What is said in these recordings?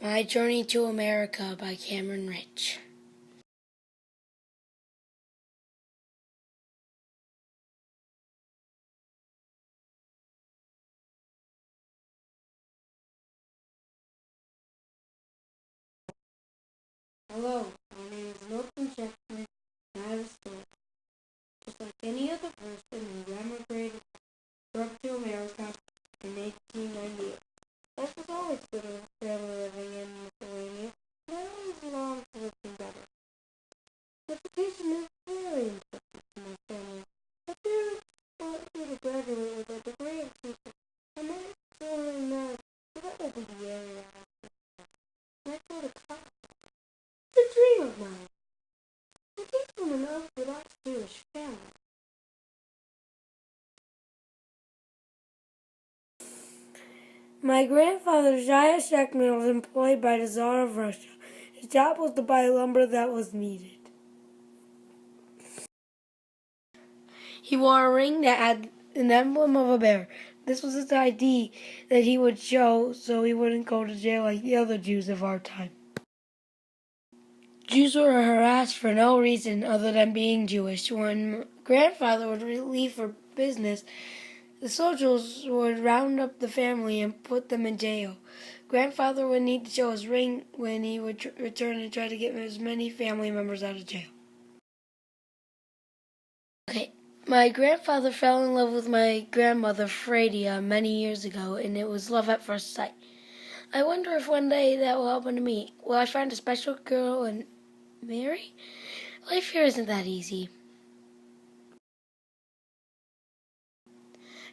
My Journey to America by Cameron Rich. Hello, my name is Milton Jackson, and I have a story. Just like any other person who emigrated to America in 1898. Life was always good in a family living in Lithuania, and I always longed for something better. Education is very important to my family. My parents want me to graduate with a degree in teaching, and my family knows that will be the area I go to college. It's a dream of mine. I came from an Orthodox Jewish family. My grandfather, Zaya Shekman, was employed by the Tsar of Russia. His job was to buy lumber that was needed. He wore a ring that had an emblem of a bear. This was his ID that he would show so he wouldn't go to jail like the other Jews of our time. Jews were harassed for no reason other than being Jewish. When grandfather would leave for business, the soldiers would round up the family and put them in jail. Grandfather would need to show his ring when he would return and try to get as many family members out of jail. My grandfather fell in love with my grandmother, Fredia, many years ago, and it was love at first sight. I wonder if one day that will happen to me. Will I find a special girl and marry? Life here isn't that easy.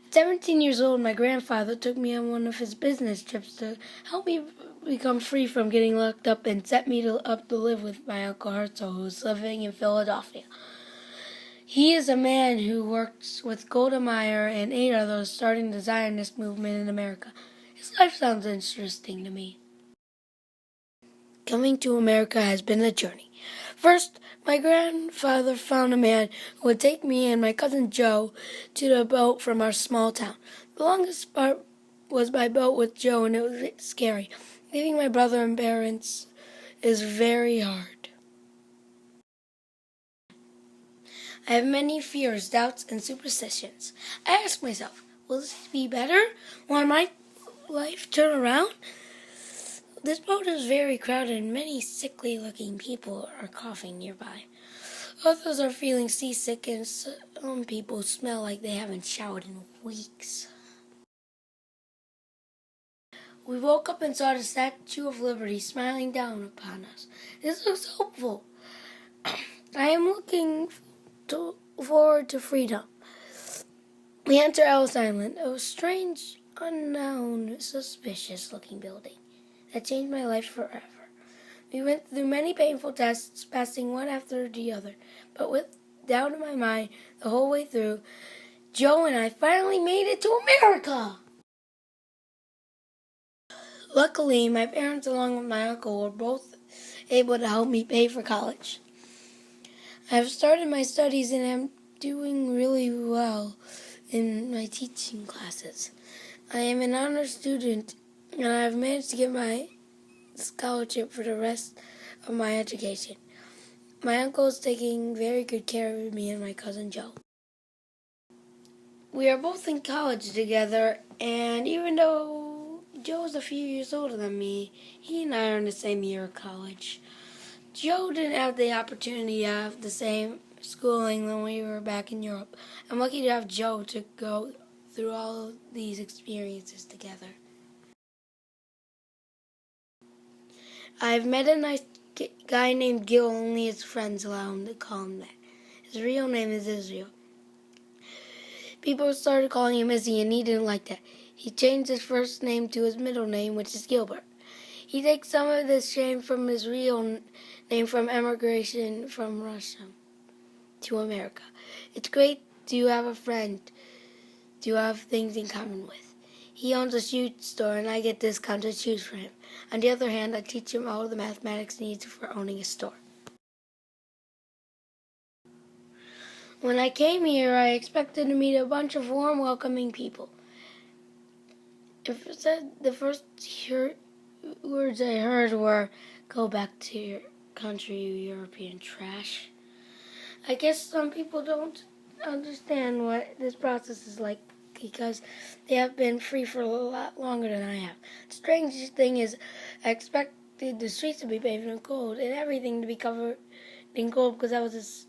At 17 years old, my grandfather took me on one of his business trips to help me become free from getting locked up and set me up to live with my Uncle Herzl, who was living in Philadelphia. He is a man who works with Golda Meir and 8 others starting the Zionist movement in America. His life sounds interesting to me. Coming to America has been a journey. First, my grandfather found a man who would take me and my cousin Joe to the boat from our small town. The longest part was by boat with Joe, and it was scary. Leaving my brother and parents is very hard. I have many fears, doubts, and superstitions. I ask myself, will this be better? Will my life turn around? This boat is very crowded and many sickly-looking people are coughing nearby. Others are feeling seasick and some people smell like they haven't showered in weeks. We woke up and saw the Statue of Liberty smiling down upon us. This looks hopeful. I am looking forward to freedom. We enter Ellis Island, a strange, unknown, suspicious-looking building that changed my life forever. We went through many painful tests, passing one after the other, but with doubt in my mind the whole way through, Joe and I finally made it to America. Luckily, my parents along with my uncle were both able to help me pay for college. I have started my studies and am doing really well in my teaching classes. I am an honor student and I have managed to get my scholarship for the rest of my education. My uncle is taking very good care of me and my cousin Joe. We are both in college together, and even though Joe is a few years older than me, he and I are in the same year of college. Joe didn't have the opportunity to have the same schooling when we were back in Europe. I'm lucky to have Joe to go through all of these experiences together. I've met a nice guy named Gil, only his friends allow him to call him that. His real name is Israel. People started calling him Izzy, and he didn't like that. He changed his first name to his middle name, which is Gilbert. He takes some of this shame from his real name from emigration from Russia to America. It's great to have a friend to have things in common with. He owns a shoe store, and I get discounted shoes for him. On the other hand, I teach him all the mathematics needs for owning a store. When I came here, I expected to meet a bunch of warm, welcoming people. The first words I heard were, "Go back to your country, you European trash." I guess some people don't understand what this process is like because they have been free for a lot longer than I have. The strangest thing is I expected the streets to be paved in gold and everything to be covered in gold because that was this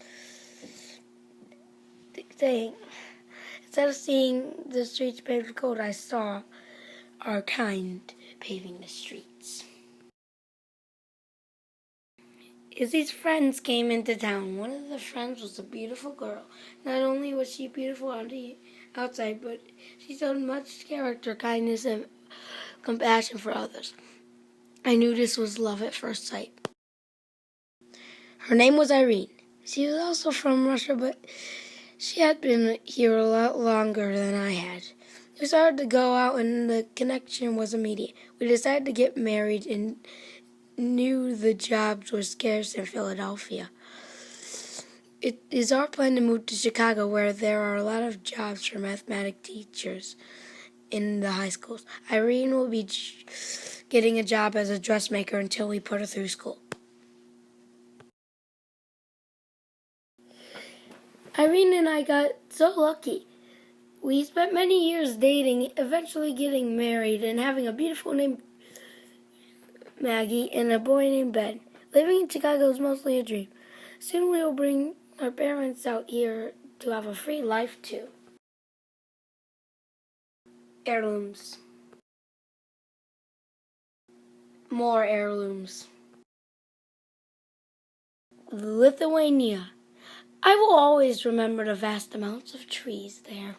thing. Instead of seeing the streets paved with gold, I saw our kind paving the streets. Izzy's friends came into town. One of the friends was a beautiful girl. Not only was she beautiful on the outside, but she showed much character, kindness, and compassion for others. I knew this was love at first sight. Her name was Irene. She was also from Russia, but she had been here a lot longer than I had. It was hard to go out, and the connection was immediate. We decided to get married and knew the jobs were scarce in Philadelphia. It is our plan to move to Chicago, where there are a lot of jobs for mathematics teachers in the high schools. Irene will be getting a job as a dressmaker until we put her through school. Irene and I got so lucky. We spent many years dating, eventually getting married, and having a beautiful name, Maggie, and a boy named Ben. Living in Chicago is mostly a dream. Soon we will bring our parents out here to have a free life too. Heirlooms. More heirlooms. Lithuania. I will always remember the vast amounts of trees there.